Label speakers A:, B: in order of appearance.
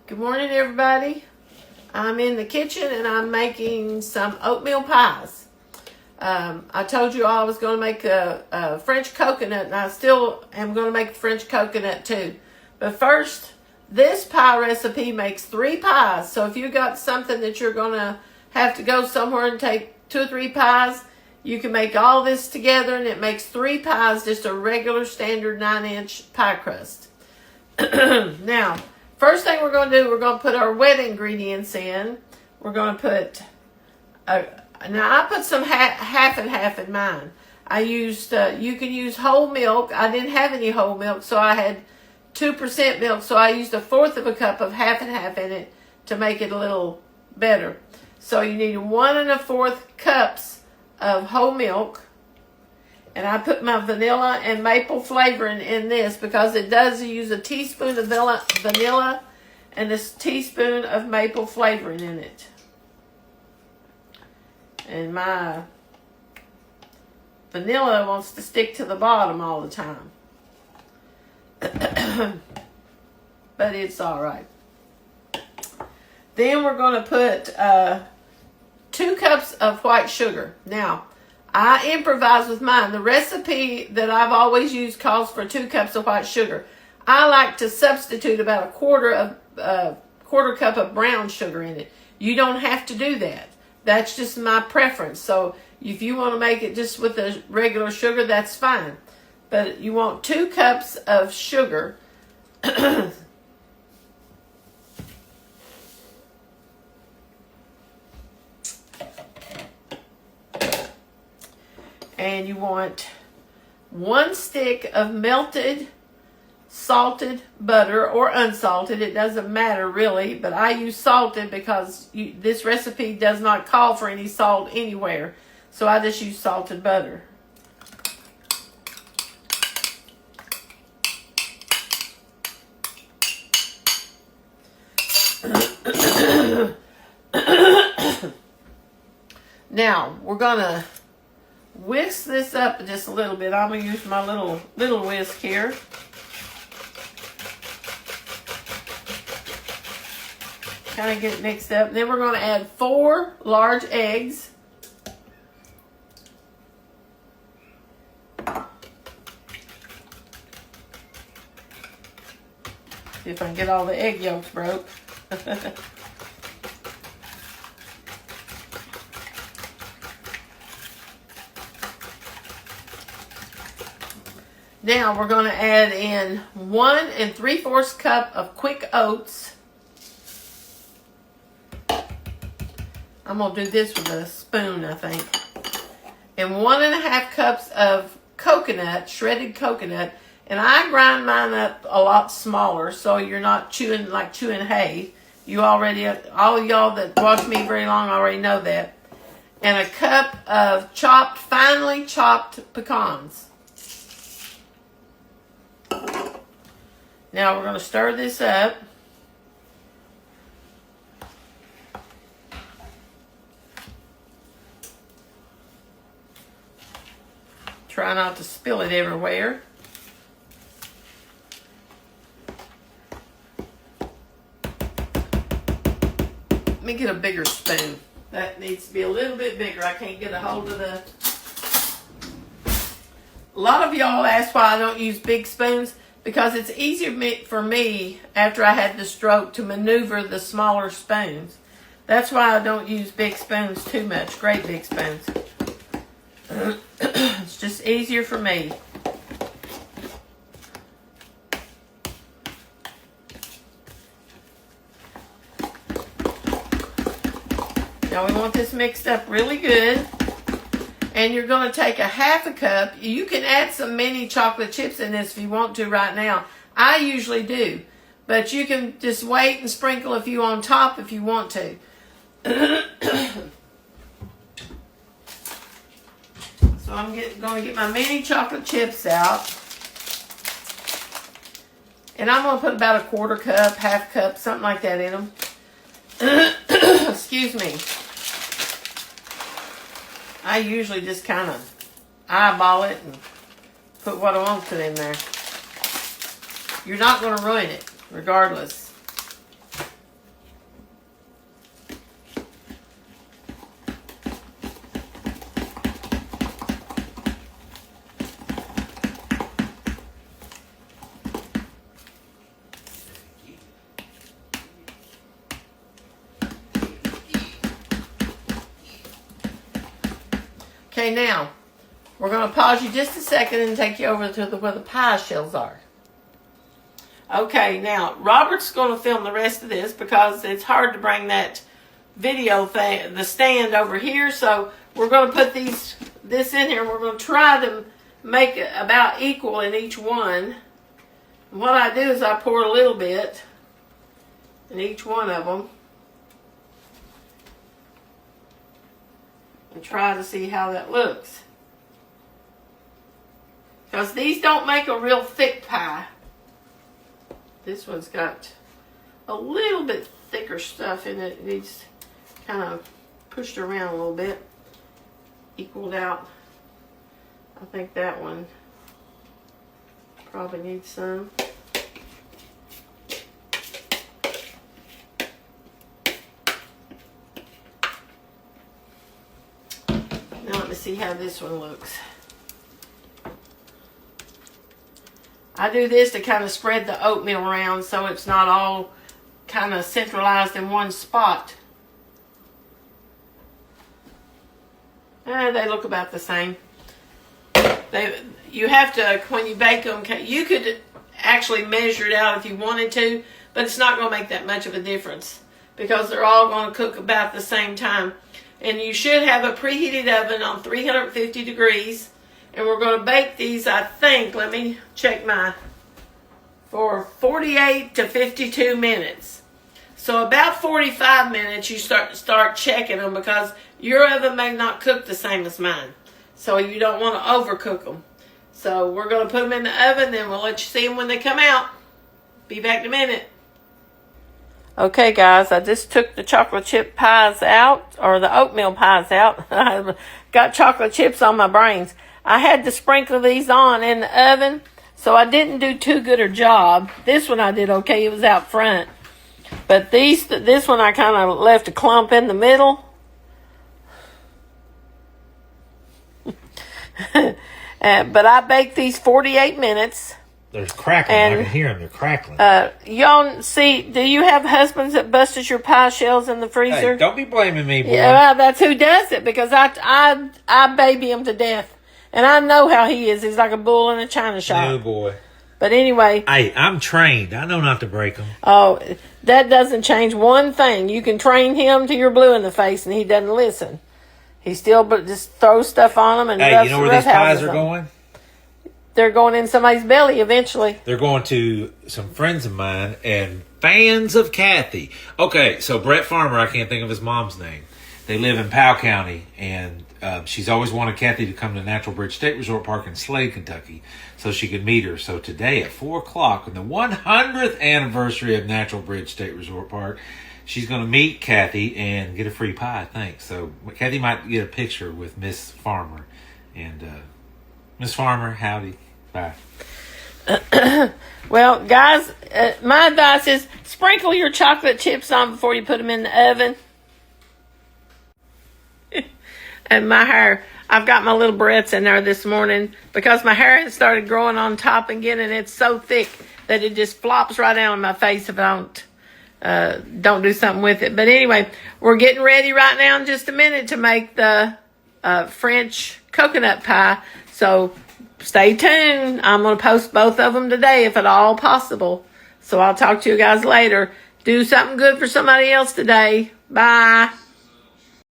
A: Good morning, everybody. I'm in the kitchen and I'm making some oatmeal pies. I told you I was going to make a French coconut, and I still am going to make a French coconut too. But first, this pie recipe makes 3 pies. So if you got something that you're going to have to go somewhere and take 2 or 3 pies, you can make all this together and it makes 3 pies, just a regular standard 9-inch pie crust. Now, first thing we're going to do, we're going to put our wet ingredients in. We're going to put, now I put some half and half in mine. I used, you can use whole milk. I didn't have any whole milk, so I had 2% milk. So I used 1/4 cup of half and half in it to make it a little better. So you need 1 1/4 cups of whole milk. And I put my vanilla and maple flavoring in this because it does use a teaspoon of vanilla and a teaspoon of maple flavoring in it. And my vanilla wants to stick to the bottom all the time. But it's all right. Then we're going to put 2 cups of white sugar. Now, I improvise with mine. The recipe that I've always used calls for 2 cups of white sugar. I like to substitute about a quarter cup of brown sugar in it. You don't have to do that. That's just my preference. So if you want to make it just with the regular sugar, that's fine. But you want 2 cups of sugar. And you want 1 stick of melted salted butter or unsalted. It doesn't matter really, but I use salted because this recipe does not call for any salt anywhere. So I just use salted butter. Now, we're going to whisk this up just a little bit. I'm going to use my little whisk here. Kind of get it mixed up. And then we're going to add 4 large eggs. See if I can get all the egg yolks broke. Now we're going to add in 1 3/4 cup of quick oats. I'm going to do this with a spoon, I think. And 1 1/2 cups of coconut, shredded coconut. And I grind mine up a lot smaller so you're not chewing hay. You already, all y'all that watch me very long already know that. And a cup of finely chopped pecans. Now we're going to stir this up. Try not to spill it everywhere. Let me get a bigger spoon. That needs to be a little bit bigger. I can't get a hold of the... A lot of y'all ask why I don't use big spoons. Because it's easier for me, after I had the stroke, to maneuver the smaller spoons. That's why I don't use big spoons too much, great big spoons. It's just easier for me. Now we want this mixed up really good. And you're going to take 1/2 cup. You can add some mini chocolate chips in this if you want to right now. I usually do. But you can just wait and sprinkle a few on top if you want to. So I'm going to get my mini chocolate chips out. And I'm going to put about 1/4 cup, 1/2 cup, something like that in them. Excuse me. I usually just kind of eyeball it and put what I want to in there. You're not going to ruin it, regardless. Okay, now, we're going to pause you just a second and take you over to where the pie shells are. Okay, now, Robert's going to film the rest of this because it's hard to bring that video thing, the stand over here. So we're going to put this in here. We're going to try to make it about equal in each one. And what I do is I pour a little bit in each one of them. And try to see how that looks. Because these don't make a real thick pie. This one's got a little bit thicker stuff in it. It needs kind of pushed around a little bit. Equaled out. I think that one probably needs some. Now let me see how this one looks. I do this to kind of spread the oatmeal around so it's not all kind of centralized in one spot. They look about the same. You have to, when you bake them, you could actually measure it out if you wanted to, but it's not going to make that much of a difference because they're all going to cook about the same time. And you should have a preheated oven on 350 degrees. And we're going to bake these, I think, let me check for 48 to 52 minutes. So about 45 minutes you start checking them because your oven may not cook the same as mine. So you don't want to overcook them. So we're going to put them in the oven, then we'll let you see them when they come out. Be back in a minute. Okay, guys, I just took the chocolate chip pies out, or the oatmeal pies out. I got chocolate chips on my brains. I had to sprinkle these on in the oven, so I didn't do too good a job. This one I did okay. It was out front. But this one I kind of left a clump in the middle. But I baked these 48 minutes.
B: There's crackling. I can hear them. They're crackling.
A: Y'all see, do you have husbands that busted your pie shells in the freezer?
B: Hey, don't be blaming me, boy.
A: Yeah, that's who does it, because I baby him to death. And I know how he is. He's like a bull in a china shop.
B: No, boy.
A: But anyway.
B: Hey, I'm trained. I know not to break them.
A: Oh, that doesn't change one thing. You can train him till you're blue in the face and he doesn't listen. He still just throws stuff on them. And
B: hey, you know where these pies are going?
A: They're going in somebody's belly eventually.
B: They're going to some friends of mine and fans of Kathy. Okay, so Brett Farmer, I can't think of his mom's name. They live in Powell County, and she's always wanted Kathy to come to Natural Bridge State Resort Park in Slade, Kentucky, so she could meet her. So today at 4 o'clock, on the 100th anniversary of Natural Bridge State Resort Park, she's going to meet Kathy and get a free pie, I think. So Kathy might get a picture with Miss Farmer. And Miss Farmer, howdy. Bye.
A: Well, guys, my advice is sprinkle your chocolate chips on before you put them in the oven. And my hair, I've got my little barrettes in there this morning because my hair has started growing on top again, and it's so thick that it just flops right down on my face if I don't do something with it. But anyway, we're getting ready right now in just a minute to make the French coconut pie. So stay tuned. I'm going to post both of them today if at all possible. So I'll talk to you guys later. Do something good for somebody else today. Bye.